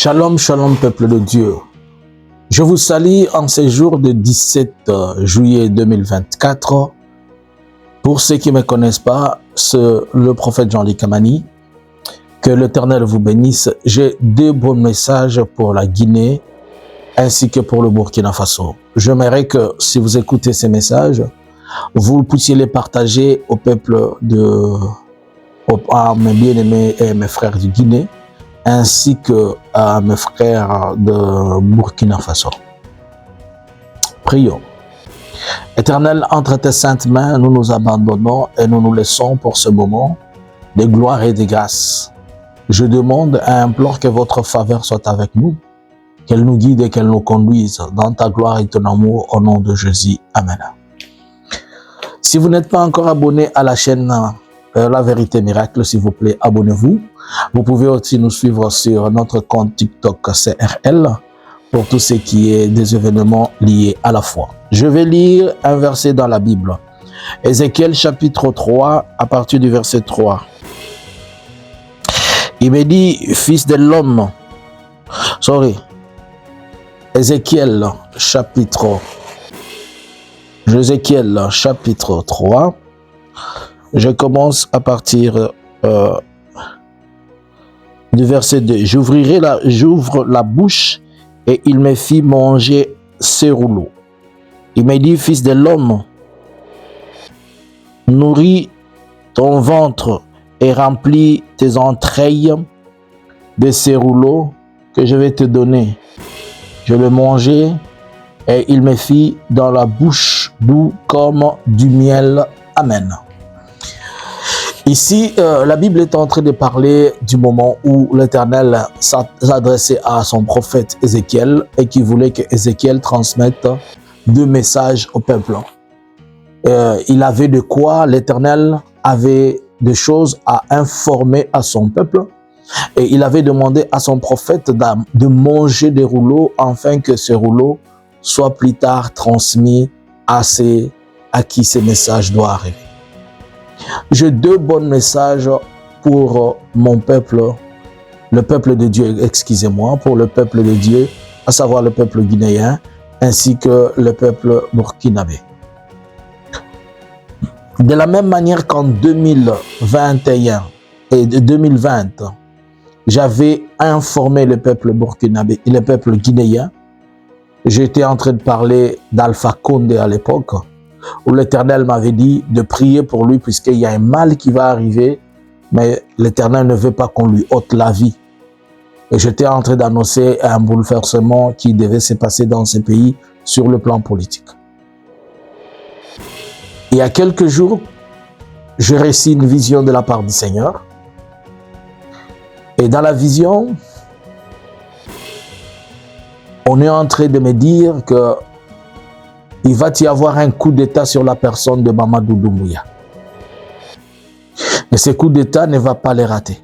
Shalom, shalom, peuple de Dieu. Je vous salue en ces jours de 17 juillet 2024. Pour ceux qui ne me connaissent pas, c'est le prophète Jean-Luc Kamani. Que l'Éternel vous bénisse. J'ai deux bons messages pour la Guinée ainsi que pour le Burkina Faso. J'aimerais que si vous écoutez ces messages, vous puissiez les partager au peuple à mes bien-aimés et mes frères du Guinée, ainsi que à mes frères de Burkina Faso. Prions. Éternel, entre tes saintes mains, nous nous abandonnons et nous nous laissons pour ce moment de gloire et de grâce. Je demande et implore que votre faveur soit avec nous, qu'elle nous guide et qu'elle nous conduise dans ta gloire et ton amour au nom de Jésus. Amen. Si vous n'êtes pas encore abonné à la chaîne La Vérité Miracle, s'il vous plaît, abonnez-vous. Vous pouvez aussi nous suivre sur notre compte TikTok CRL pour tout ce qui est des événements liés à la foi. Je vais lire un verset dans la Bible. Ézéchiel chapitre 3, à partir du verset 3. Il me dit, fils de l'homme, Ézéchiel chapitre 3, je commence à partir du verset 2. J'ouvre la bouche et il me fit manger ses rouleaux. Il me dit, fils de l'homme, nourris ton ventre et remplis tes entrailles de ces rouleaux que je vais te donner. Je le mangeai et il me fit dans la bouche doux comme du miel. Amen. Ici, la Bible est en train de parler du moment où l'Éternel s'adressait à son prophète Ézéchiel et qui voulait que Ézéchiel transmette deux messages au peuple. Il avait de quoi, l'Éternel avait des choses à informer à son peuple et il avait demandé à son prophète de manger des rouleaux afin que ces rouleaux soient plus tard transmis à qui ces messages doivent arriver. J'ai deux bons messages pour mon peuple, le peuple de Dieu, excusez-moi, pour le peuple de Dieu, à savoir le peuple guinéen, ainsi que le peuple burkinabé. De la même manière qu'en 2021 et 2020, j'avais informé le peuple burkinabé et le peuple guinéen. J'étais en train de parler d'Alpha Condé à l'époque, où l'Éternel m'avait dit de prier pour lui puisqu'il y a un mal qui va arriver, mais l'Éternel ne veut pas qu'on lui ôte la vie. Et j'étais en train d'annoncer un bouleversement qui devait se passer dans ce pays sur le plan politique. Il y a quelques jours, j'ai reçu une vision de la part du Seigneur. Et dans la vision, on est en train de me dire que il va y avoir un coup d'État sur la personne de Mamadou Doumbouya. Mais ce coup d'État ne va pas les rater.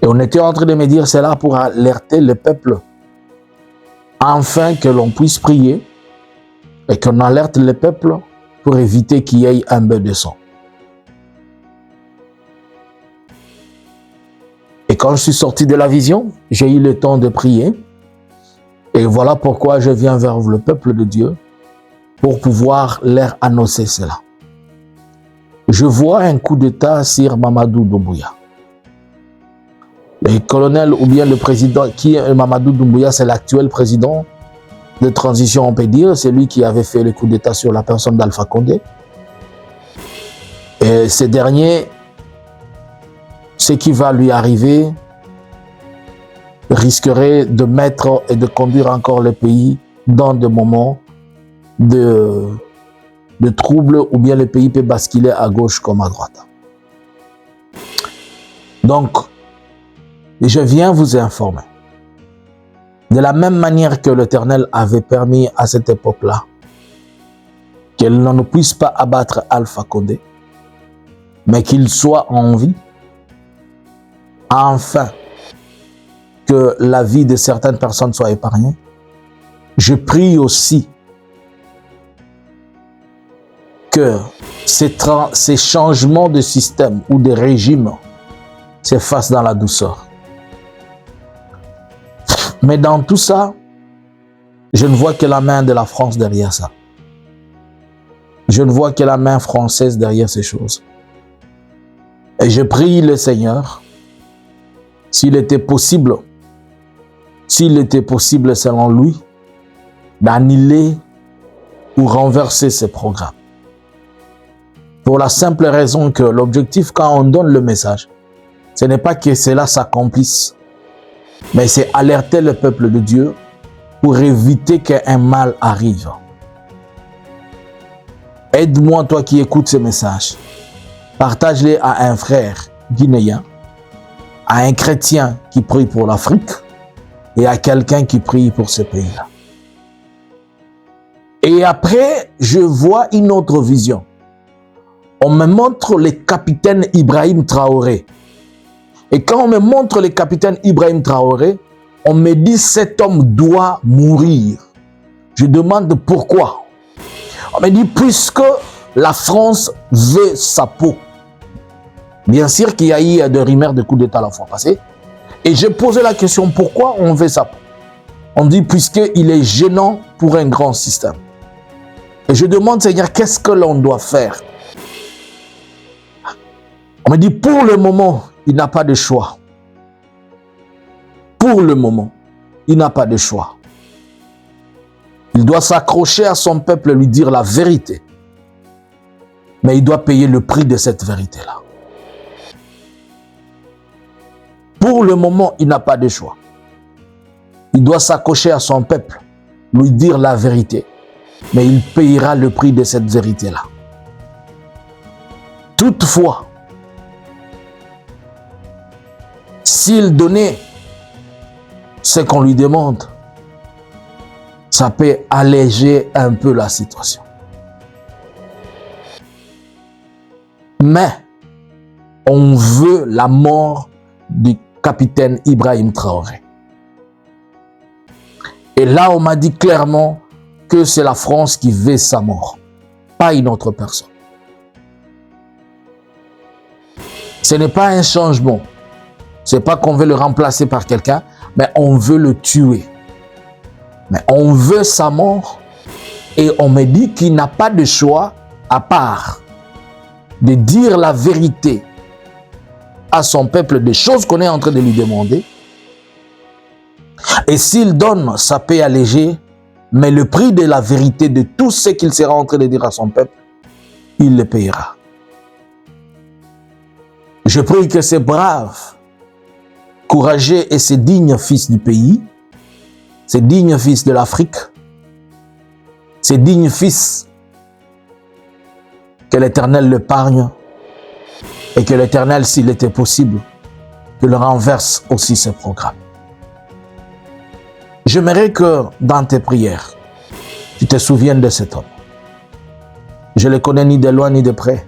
Et on était en train de me dire cela pour alerter le peuple, afin que l'on puisse prier et qu'on alerte le peuple pour éviter qu'il y ait un bain de sang. Et quand je suis sorti de la vision, j'ai eu le temps de prier. Et voilà pourquoi je viens vers le peuple de Dieu pour pouvoir leur annoncer cela. Je vois un coup d'État sur Mamadou Doumbouya. Le colonel ou bien le président, qui est Mamadou Doumbouya, c'est l'actuel président de transition, on peut dire. C'est lui qui avait fait le coup d'État sur la personne d'Alpha Condé. Et ce dernier, ce qui va lui arriver, risquerait de mettre et de conduire encore le pays dans des moments de troubles ou bien le pays peut basculer à gauche comme à droite. Donc, je viens vous informer. De la même manière que l'Éternel avait permis à cette époque-là qu'elle ne puisse pas abattre Alpha Condé, mais qu'il soit en vie, enfin, que la vie de certaines personnes soit épargnée. Je prie aussi que ces changements de système ou de régime se fassent dans la douceur. Mais dans tout ça, je ne vois que la main de la France derrière ça. Je ne vois que la main française derrière ces choses. Et je prie le Seigneur, s'il était possible selon lui, d'annuler ou renverser ces programmes. Pour la simple raison que l'objectif, quand on donne le message, ce n'est pas que cela s'accomplisse, mais c'est alerter le peuple de Dieu pour éviter qu'un mal arrive. Aide-moi, toi qui écoutes ce message. Partage-les à un frère guinéen, à un chrétien qui prie pour l'Afrique et à quelqu'un qui prie pour ce pays-là. Et après, je vois une autre vision. On me montre le capitaine Ibrahim Traoré. Et quand on me montre le capitaine Ibrahim Traoré, on me dit cet homme doit mourir. Je demande pourquoi. On me dit puisque la France veut sa peau. Bien sûr qu'il y a eu des rumeurs de coup d'État la fois passée. Et j'ai posé la question pourquoi on veut sa peau. On dit puisqu'il est gênant pour un grand système. Et je demande Seigneur, qu'est-ce que l'on doit faire? On me dit pour le moment, il n'a pas de choix. Pour le moment, il n'a pas de choix. Il doit s'accrocher à son peuple et lui dire la vérité. Mais il doit payer le prix de cette vérité-là. Pour le moment, il n'a pas de choix. Il doit s'accrocher à son peuple, lui dire la vérité. Mais il payera le prix de cette vérité-là. Toutefois, s'il donnait ce qu'on lui demande, ça peut alléger un peu la situation. Mais on veut la mort du capitaine Ibrahim Traoré. Et là, on m'a dit clairement que c'est la France qui veut sa mort, pas une autre personne. Ce n'est pas un changement. Ce n'est pas qu'on veut le remplacer par quelqu'un, mais on veut le tuer. Mais on veut sa mort et on me dit qu'il n'a pas de choix à part de dire la vérité à son peuple des choses qu'on est en train de lui demander. Et s'il donne, ça peut alléger, mais le prix de la vérité de tout ce qu'il sera en train de dire à son peuple, il le payera. Je prie que ces braves, courageux et ces dignes fils du pays, ces dignes fils de l'Afrique, ces dignes fils, que l'Éternel l'épargne et que l'Éternel, s'il était possible, que le renverse aussi ce programme. J'aimerais que dans tes prières, tu te souviennes de cet homme. Je ne le connais ni de loin ni de près.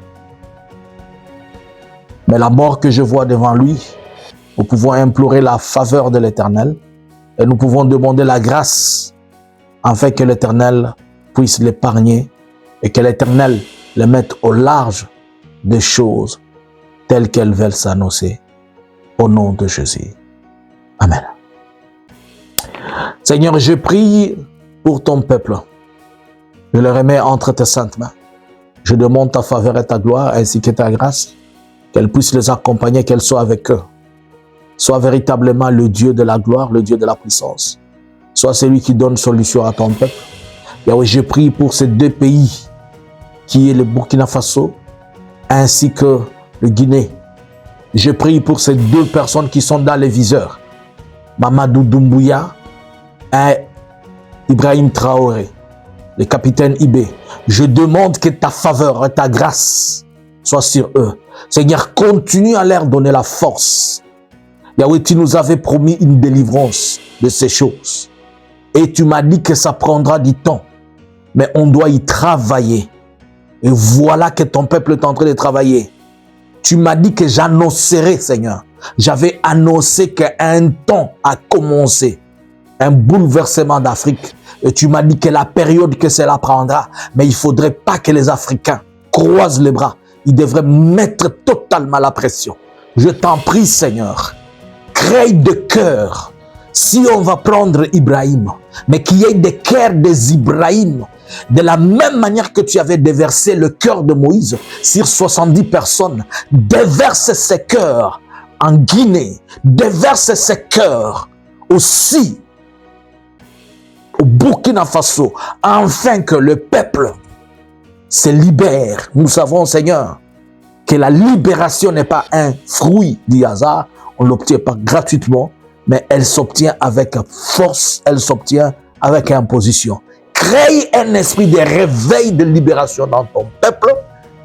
Mais la mort que je vois devant lui, nous pouvons implorer la faveur de l'Éternel et nous pouvons demander la grâce afin que l'Éternel puisse l'épargner et que l'Éternel le mette au large des choses telles qu'elles veulent s'annoncer. Au nom de Jésus. Amen. Seigneur, je prie pour ton peuple. Je le remets entre tes saintes mains. Je demande ta faveur et ta gloire ainsi que ta grâce, qu'elle puisse les accompagner, qu'elle soit avec eux. Sois véritablement le Dieu de la gloire, le Dieu de la puissance. Sois celui qui donne solution à ton peuple. Yahweh, je prie pour ces deux pays, qui est le Burkina Faso, ainsi que le Guinée. Je prie pour ces deux personnes qui sont dans les viseurs, Mamadou Doumbouya et Ibrahim Traoré, le capitaine Ibé. Je demande que ta faveur et ta grâce soient sur eux. Seigneur, continue à leur donner la force. Yahweh, tu nous avais promis une délivrance de ces choses. Et tu m'as dit que ça prendra du temps. Mais on doit y travailler. Et voilà que ton peuple est en train de travailler. Tu m'as dit que j'annoncerai, Seigneur. J'avais annoncé qu'un temps a commencé. Un bouleversement d'Afrique. Et tu m'as dit que la période que cela prendra, mais il ne faudrait pas que les Africains croisent les bras. Ils devraient mettre totalement la pression. Je t'en prie, Seigneur. Crée de cœur Si on va prendre Ibrahim, mais qu'il y ait des cœurs des Ibrahim, de la même manière que tu avais déversé le cœur de Moïse sur 70 personnes, déverse ces cœurs en Guinée, déverse ces cœurs aussi au Burkina Faso, afin que le peuple se libère. Nous savons, Seigneur, que la libération n'est pas un fruit du hasard, on ne l'obtient pas gratuitement, mais elle s'obtient avec force, elle s'obtient avec imposition. Crée un esprit de réveil, de libération dans ton peuple,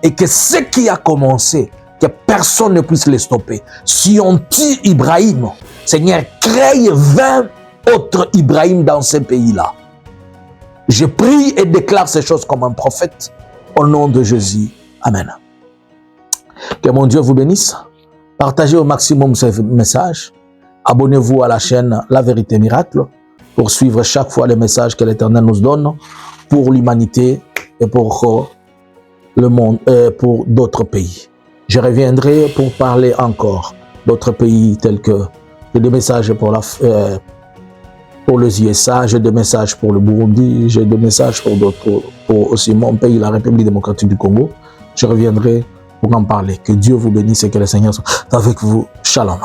et que ce qui a commencé, que personne ne puisse le stopper. Si on tue Ibrahim, Seigneur, crée 20 autres Ibrahim dans ces pays-là. Je prie et déclare ces choses comme un prophète, au nom de Jésus. Amen. Que mon Dieu vous bénisse. Partagez au maximum ce message. Abonnez-vous à la chaîne La Vérité Miracle pour suivre chaque fois les messages que l'Éternel nous donne pour l'humanité et pour le monde, pour d'autres pays. Je reviendrai pour parler encore d'autres pays tels que j'ai des messages pour les USA, j'ai des messages pour le Burundi, j'ai des messages pour d'autres, pour aussi mon pays, la République démocratique du Congo. Je reviendrai pour en parler. Que Dieu vous bénisse et que le Seigneur soit avec vous. Shalom.